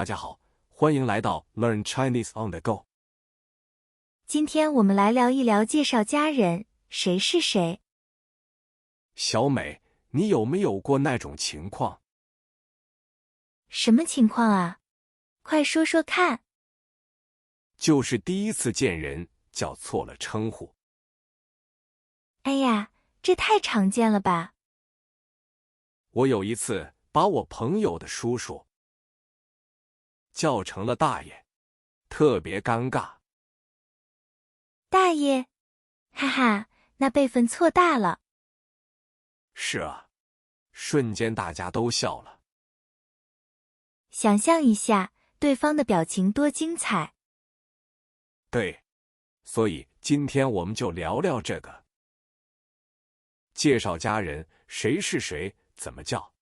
家好，欢迎来到 Learn Chinese on the Go。今天我们来聊一聊介绍家人，谁是谁。小美，你有没有过那种情况？什么情况啊？快说说看。就是第一次见人叫错了称呼。哎呀，这太常见了吧？我有一次把我朋友的叔叔叫成了大爷，特别尴尬。大爷，哈哈，那辈分错大了。是啊，瞬间大家都笑了。想象一下，对方的表情多精彩。对，所以今天我们就聊聊这个。介绍家人，谁是谁，怎么叫？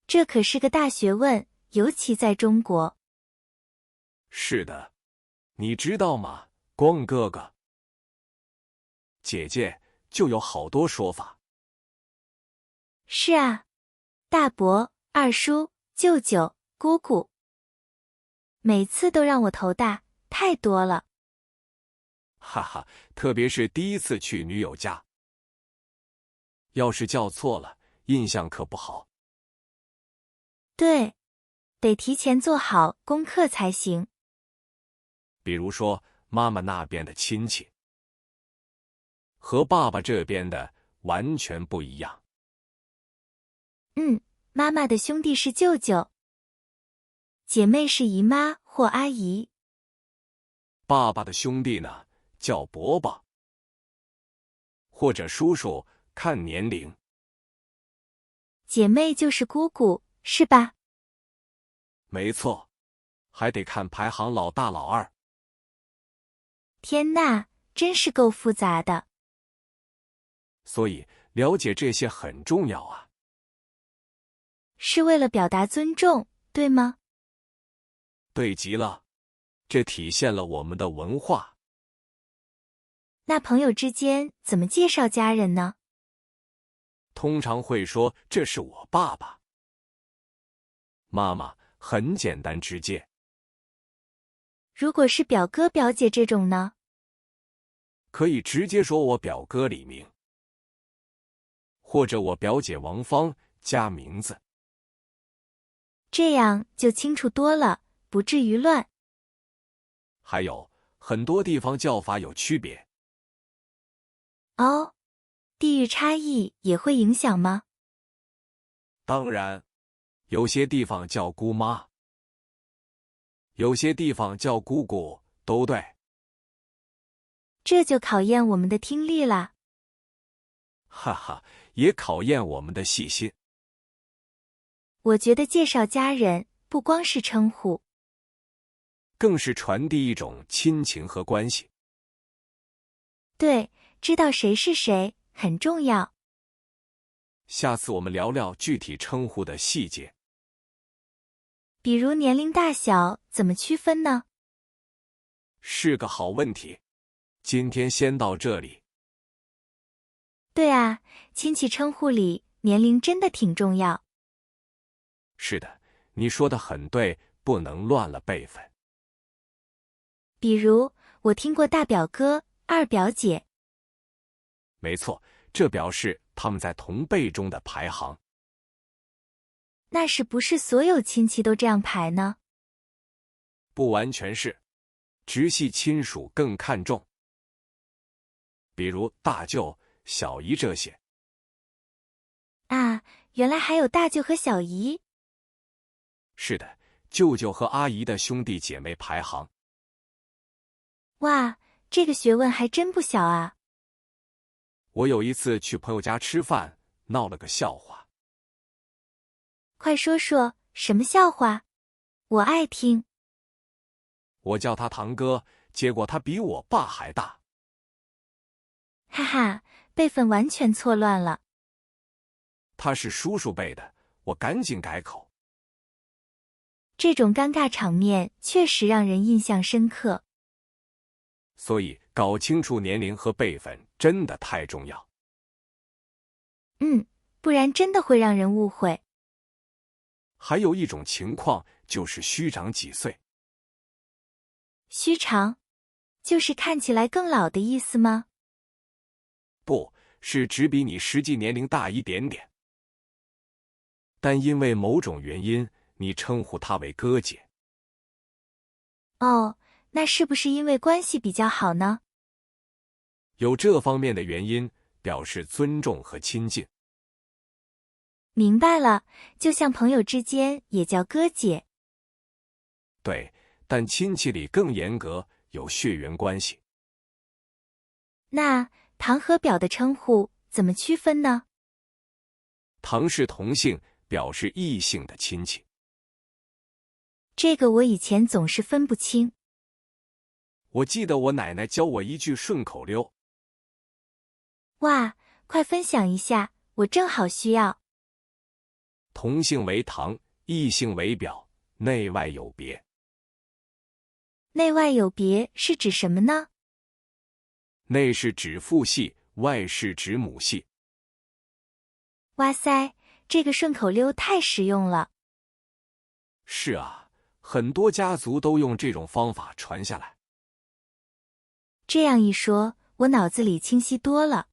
这可是个大学问，尤其在中国。是的，你知道吗？光哥哥、姐姐就有好多说法。是啊，大伯、二叔、舅舅、姑姑，每次都让我头大，太多了。哈哈，特别是第一次去女友家，要是叫错了，印象可不好。对，得提前做好功课才行。比如说，妈妈那边的亲戚和爸爸这边的完全不一样。妈妈的兄弟是舅舅，姐妹是姨妈或阿姨。爸爸的兄弟呢，叫伯伯或者叔叔，看年龄。姐妹就是姑姑，是吧？没错，还得看排行老大老二。天呐，真是够复杂的。所以了解这些很重要啊。是为了表达尊重，对吗？对极了，这体现了我们的文化。那朋友之间怎么介绍家人呢？通常会说这是我爸爸妈妈，很简单直接。如果是表哥表姐这种呢？可以直接说我表哥李明，或者我表姐王芳加名字。这样就清楚多了，不至于乱。还有很多地方叫法有区别。哦，地域差异也会影响吗？当然，有些地方叫姑妈，有些地方叫姑姑，都对。这就考验我们的听力啦。哈哈，也考验我们的细心。我觉得介绍家人不光是称呼，更是传递一种亲情和关系。对，知道谁是谁很重要。下次我们聊聊具体称呼的细节。比如年龄大小怎么区分呢？是个好问题。今天先到这里。对啊，亲戚称呼里年龄真的挺重要。是的，你说的很对，不能乱了辈分。比如，我听过大表哥、二表姐。没错，这表示他们在同辈中的排行。那是不是所有亲戚都这样排呢？不完全是，直系亲属更看重。比如大舅、小姨这些。啊，原来还有大舅和小姨。是的，舅舅和阿姨的兄弟姐妹排行。哇，这个学问还真不小啊。我有一次去朋友家吃饭，闹了个笑话。快说说，什么笑话？我爱听。我叫他堂哥，结果他比我爸还大。哈哈，辈分完全错乱了。他是叔叔辈的，我赶紧改口。这种尴尬场面确实让人印象深刻。所以搞清楚年龄和辈分真的太重要。不然真的会让人误会。还有一种情况就是虚长几岁。虚长，就是看起来更老的意思吗？不，是只比你实际年龄大一点点。但因为某种原因，你称呼她为哥姐。哦，那是不是因为关系比较好呢？有这方面的原因，表示尊重和亲近。明白了，就像朋友之间也叫哥姐。对，但亲戚里更严格，有血缘关系。那堂和表的称呼怎么区分呢？堂是同姓，表示异性的亲戚。这个我以前总是分不清。我记得我奶奶教我一句顺口溜。哇，快分享一下，我正好需要。同姓为堂，异姓为表，内外有别。内外有别是指什么呢？内是指父系，外是指母系。哇塞，这个顺口溜太实用了。是啊，很多家族都用这种方法传下来。这样一说，我脑子里清晰多了。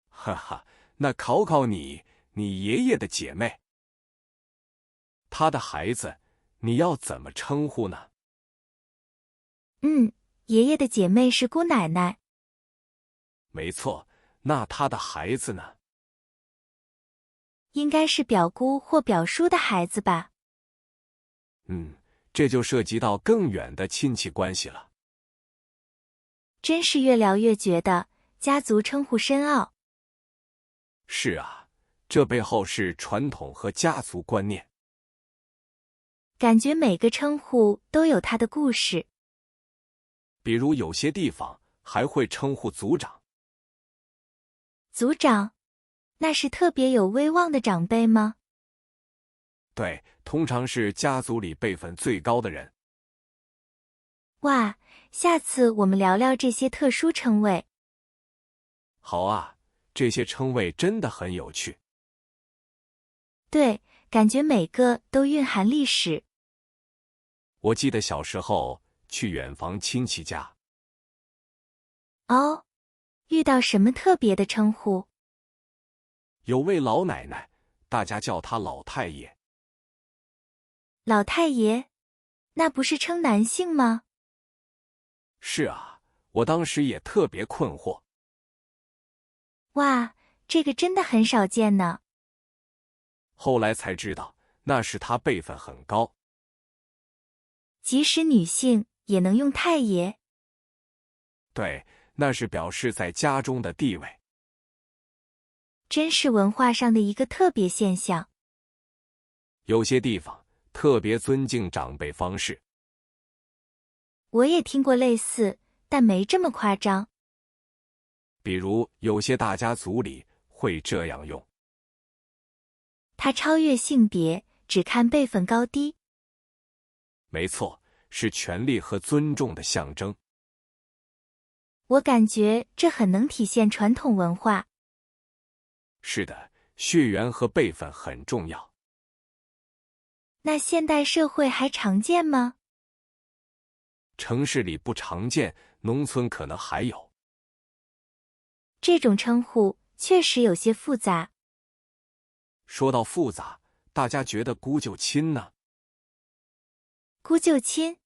哈哈，那考考你，你爷爷的姐妹，他的孩子，你要怎么称呼呢？爷爷的姐妹是姑奶奶。没错，那他的孩子呢？应该是表姑或表叔的孩子吧？这就涉及到更远的亲戚关系了。真是越聊越觉得家族称呼深奥。是啊，这背后是传统和家族观念。感觉每个称呼都有它的故事。比如有些地方还会称呼族长。族长，那是特别有威望的长辈吗？对，通常是家族里辈分最高的人。哇，下次我们聊聊这些特殊称谓。好啊，这些称谓真的很有趣。对，感觉每个都蕴含历史。我记得小时候去远房亲戚家。哦，遇到什么特别的称呼？有位老奶奶，大家叫她老太爷。老太爷，那不是称男性吗？是啊，我当时也特别困惑。哇，这个真的很少见呢。后来才知道，那是他辈分很高。即使女性也能用太爷。对，那是表示在家中的地位。真是文化上的一个特别现象。有些地方特别尊敬长辈方式。我也听过类似，但没这么夸张。比如有些大家族里会这样用。它超越性别，只看辈分高低。没错，是权力和尊重的象征。我感觉这很能体现传统文化。是的，血缘和辈分很重要。那现代社会还常见吗？城市里不常见，农村可能还有。这种称呼确实有些复杂。说到复杂，大家觉得姑舅亲呢？姑舅亲，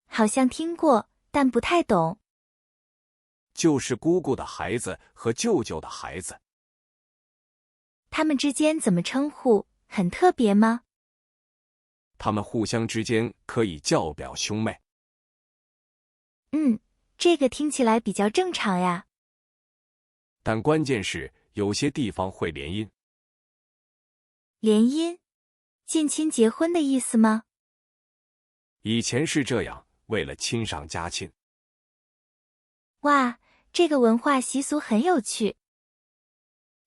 好像听过，但不太懂。就是姑姑的孩子和舅舅的孩子。他们之间怎么称呼？很特别吗？他们互相之间可以叫表兄妹。这个听起来比较正常呀。但关键是有些地方会联姻。联姻？近亲结婚的意思吗？以前是这样，为了亲上加亲。哇，这个文化习俗很有趣。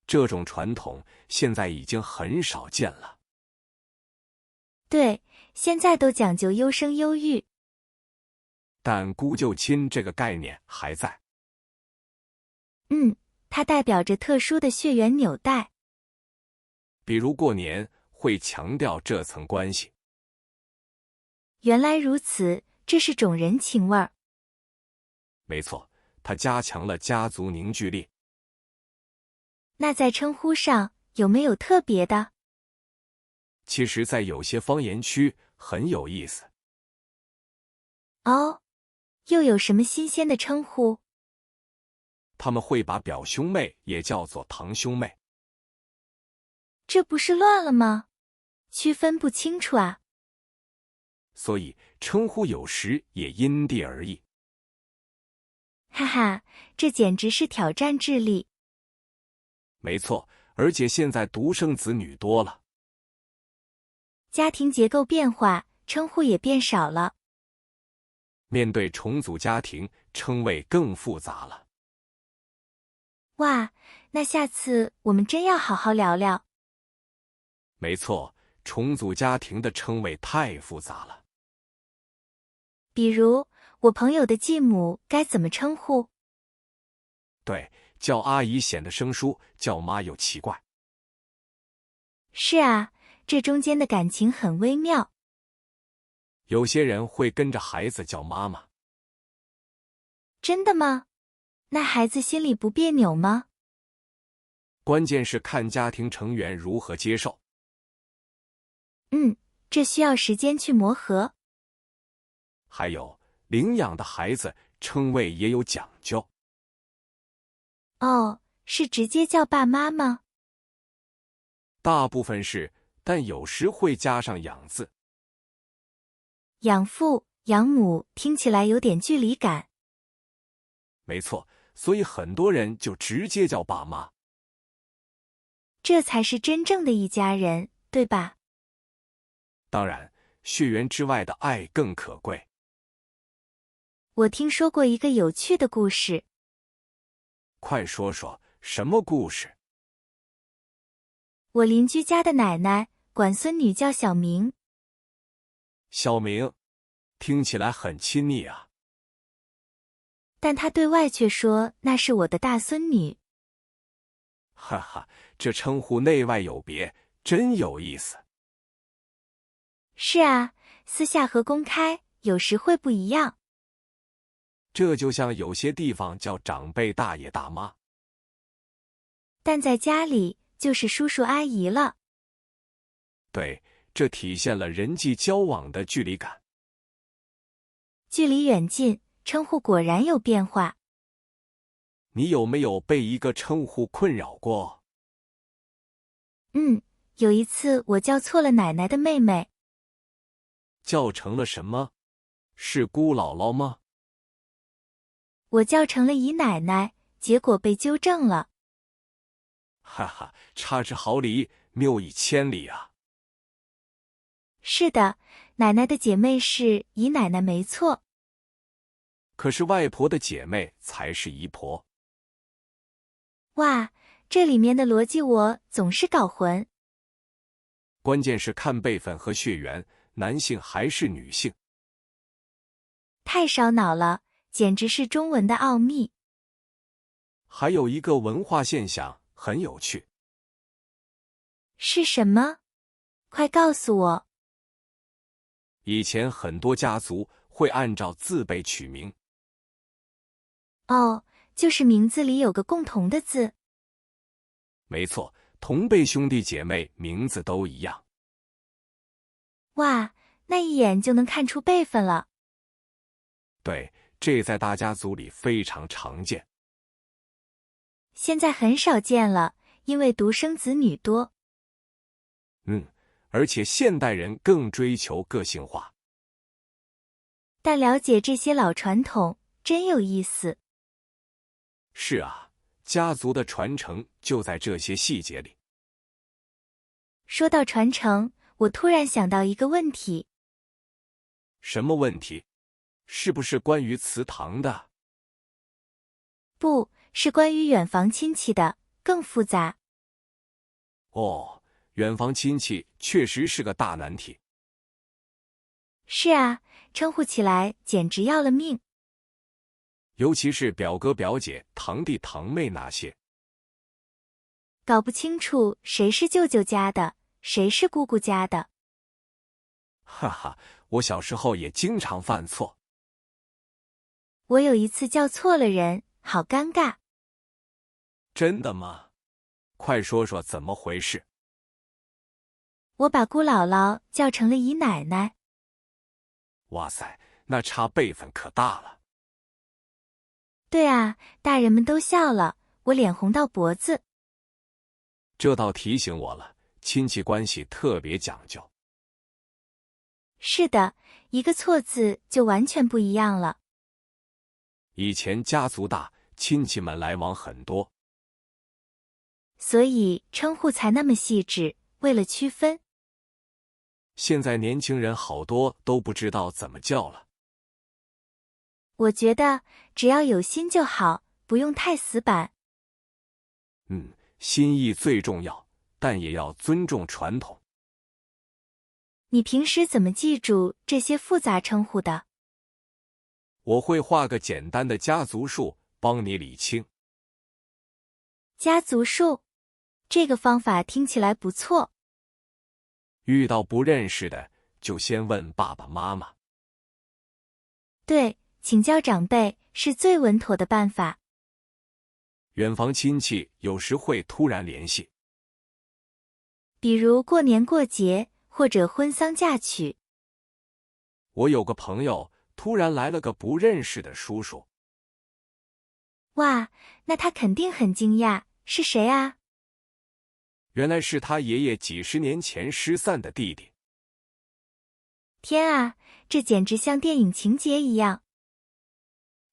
这种传统现在已经很少见了。对，现在都讲究优生优育。但姑舅亲这个概念还在。它代表着特殊的血缘纽带。比如过年会强调这层关系。原来如此，这是种人情味儿。没错，它加强了家族凝聚力。那在称呼上有没有特别的？其实，在有些方言区很有意思。哦，又有什么新鲜的称呼？他们会把表兄妹也叫做堂兄妹。这不是乱了吗？区分不清楚啊。所以称呼有时也因地而异。哈哈，这简直是挑战智力。没错，而且现在独生子女多了，家庭结构变化，称呼也变少了。面对重组家庭，称谓更复杂了。哇，那下次我们真要好好聊聊。没错，重组家庭的称谓太复杂了。比如，我朋友的继母该怎么称呼？对，叫阿姨显得生疏，叫妈又奇怪。是啊，这中间的感情很微妙。有些人会跟着孩子叫妈妈。真的吗？那孩子心里不别扭吗？关键是看家庭成员如何接受。这需要时间去磨合。还有，领养的孩子称谓也有讲究。哦，是直接叫爸妈吗？大部分是，但有时会加上养字。养父、养母听起来有点距离感。没错，所以很多人就直接叫爸妈。这才是真正的一家人，对吧？当然，血缘之外的爱更可贵。我听说过一个有趣的故事。快说说，什么故事？我邻居家的奶奶管孙女叫小明。小明，听起来很亲昵啊。但她对外却说那是我的大孙女。哈哈，这称呼内外有别，真有意思。是啊，私下和公开有时会不一样。这就像有些地方叫长辈大爷大妈，但在家里就是叔叔阿姨了。对，这体现了人际交往的距离感。距离远近，称呼果然有变化。你有没有被一个称呼困扰过？有一次我叫错了奶奶的妹妹。叫成了什么？是姑姥姥吗？我叫成了姨奶奶，结果被纠正了。哈哈，差之毫厘，谬以千里啊！是的，奶奶的姐妹是姨奶奶没错。可是外婆的姐妹才是姨婆。哇，这里面的逻辑我总是搞混。关键是看辈分和血缘，男性还是女性。太烧脑了，简直是中文的奥秘。还有一个文化现象很有趣。是什么？快告诉我。以前很多家族会按照字辈取名。哦，就是名字里有个共同的字。没错，同辈兄弟姐妹名字都一样。哇，那一眼就能看出辈分了。对，这在大家族里非常常见。现在很少见了，因为独生子女多。而且现代人更追求个性化。但了解这些老传统真有意思。是啊，家族的传承就在这些细节里。说到传承，我突然想到一个问题。什么问题？是不是关于祠堂的？不，是关于远房亲戚的，更复杂。哦，远房亲戚确实是个大难题。是啊，称呼起来简直要了命。尤其是表哥表姐、堂弟堂妹那些。搞不清楚谁是舅舅家的，谁是姑姑家的。哈哈，我小时候也经常犯错。我有一次叫错了人，好尴尬。真的吗？快说说怎么回事。我把姑姥姥叫成了姨奶奶。哇塞，那差辈分可大了。对啊，大人们都笑了，我脸红到脖子。这倒提醒我了，亲戚关系特别讲究。是的，一个错字就完全不一样了。以前家族大，亲戚们来往很多，所以称呼才那么细致，为了区分。现在年轻人好多都不知道怎么叫了。我觉得只要有心就好，不用太死板。心意最重要，但也要尊重传统。你平时怎么记住这些复杂称呼的？我会画个简单的家族树，帮你理清。家族树，这个方法听起来不错。遇到不认识的，就先问爸爸妈妈。对，请教长辈是最稳妥的办法。远房亲戚有时会突然联系，比如过年过节或者婚丧嫁娶。我有个朋友突然来了个不认识的叔叔。哇，那他肯定很惊讶，是谁啊？原来是他爷爷几十年前失散的弟弟。天啊，这简直像电影情节一样。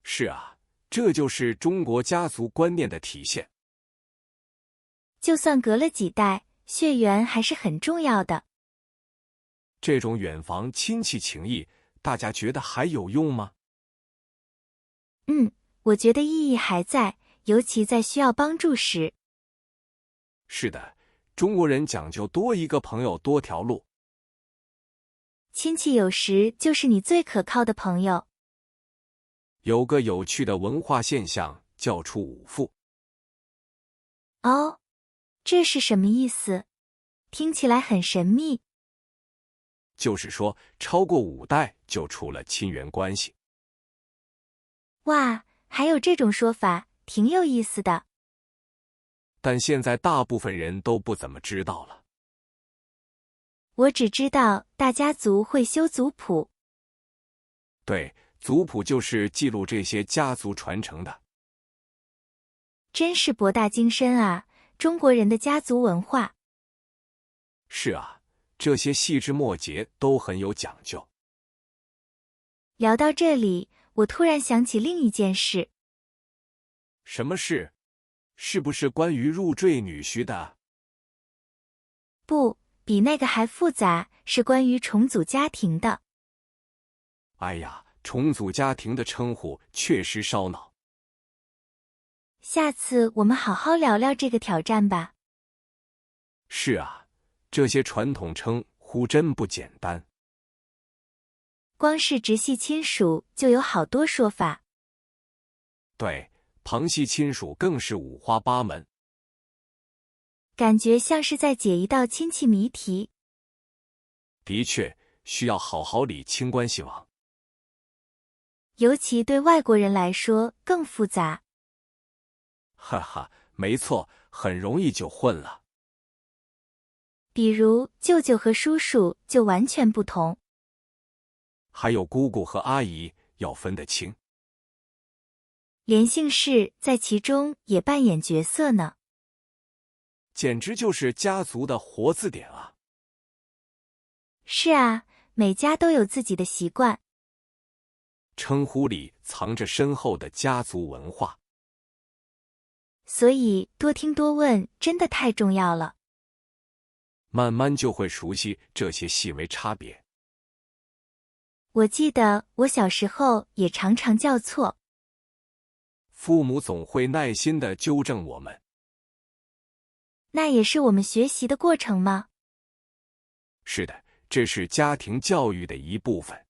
是啊，这就是中国家族观念的体现。就算隔了几代，血缘还是很重要的。这种远房亲戚情谊，大家觉得还有用吗？我觉得意义还在，尤其在需要帮助时。是的，中国人讲究多一个朋友多条路。亲戚有时就是你最可靠的朋友。有个有趣的文化现象，叫出五父。哦，这是什么意思？听起来很神秘。就是说，超过5代就出了亲缘关系。哇，还有这种说法，挺有意思的。但现在大部分人都不怎么知道了。我只知道大家族会修族谱。对，族谱就是记录这些家族传承的。真是博大精深啊，中国人的家族文化。是啊，这些细枝末节都很有讲究。聊到这里，我突然想起另一件事。什么事？是不是关于入赘女婿的？不，比那个还复杂，是关于重组家庭的。哎呀，重组家庭的称呼确实烧脑。下次我们好好聊聊这个挑战吧。是啊，这些传统称呼真不简单。光是直系亲属就有好多说法。对，旁系亲属更是五花八门。感觉像是在解一道亲戚谜题。的确，需要好好理清关系网。尤其对外国人来说更复杂。哈哈，没错，很容易就混了。比如舅舅和叔叔就完全不同。还有姑姑和阿姨要分得清。连姓氏在其中也扮演角色呢。简直就是家族的活字典啊！是啊，每家都有自己的习惯。称呼里藏着深厚的家族文化。所以多听多问真的太重要了。慢慢就会熟悉这些细微差别。我记得我小时候也常常叫错。父母总会耐心地纠正我们。那也是我们学习的过程吗？是的，这是家庭教育的一部分。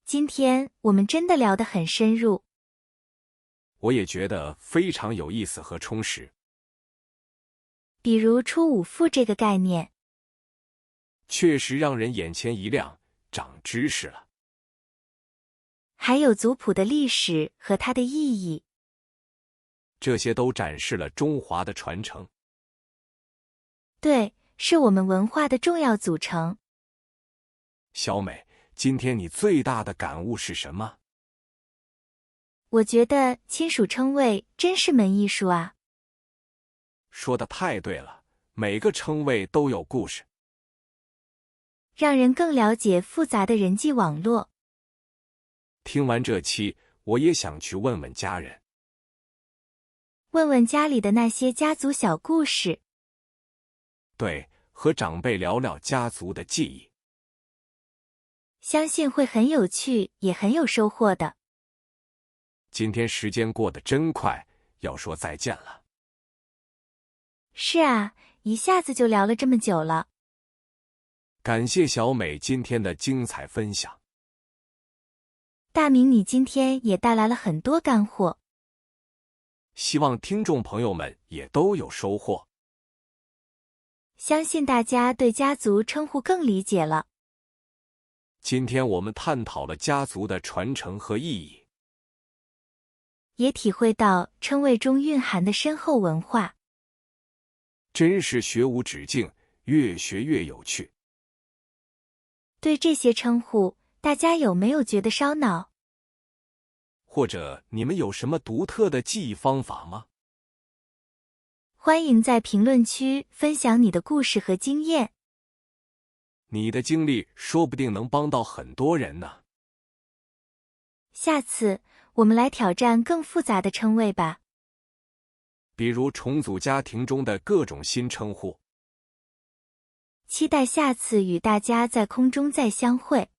今天我们真的聊得很深入。我也觉得非常有意思和充实。比如出五父这个概念。确实让人眼前一亮，长知识了。还有族谱的历史和它的意义，这些都展示了中华的传承。对，是我们文化的重要组成。小美，今天你最大的感悟是什么？我觉得亲属称谓真是门艺术啊。说得太对了，每个称谓都有故事，让人更了解复杂的人际网络。听完这期，我也想去问问家人，问问家里的那些家族小故事。对，和长辈聊聊家族的记忆，相信会很有趣，也很有收获的。今天时间过得真快，要说再见了。是啊，一下子就聊了这么久了。感谢小美今天的精彩分享。大明，你今天也带来了很多干货，希望听众朋友们也都有收获。相信大家对家族称呼更理解了。今天我们探讨了家族的传承和意义，也体会到称谓中蕴含的深厚文化。真是学无止境，越学越有趣。对这些称呼，大家有没有觉得烧脑？或者你们有什么独特的记忆方法吗？欢迎在评论区分享你的故事和经验。你的经历说不定能帮到很多人呢。下次我们来挑战更复杂的称谓吧，比如重组家庭中的各种新称呼。期待下次与大家在空中再相会。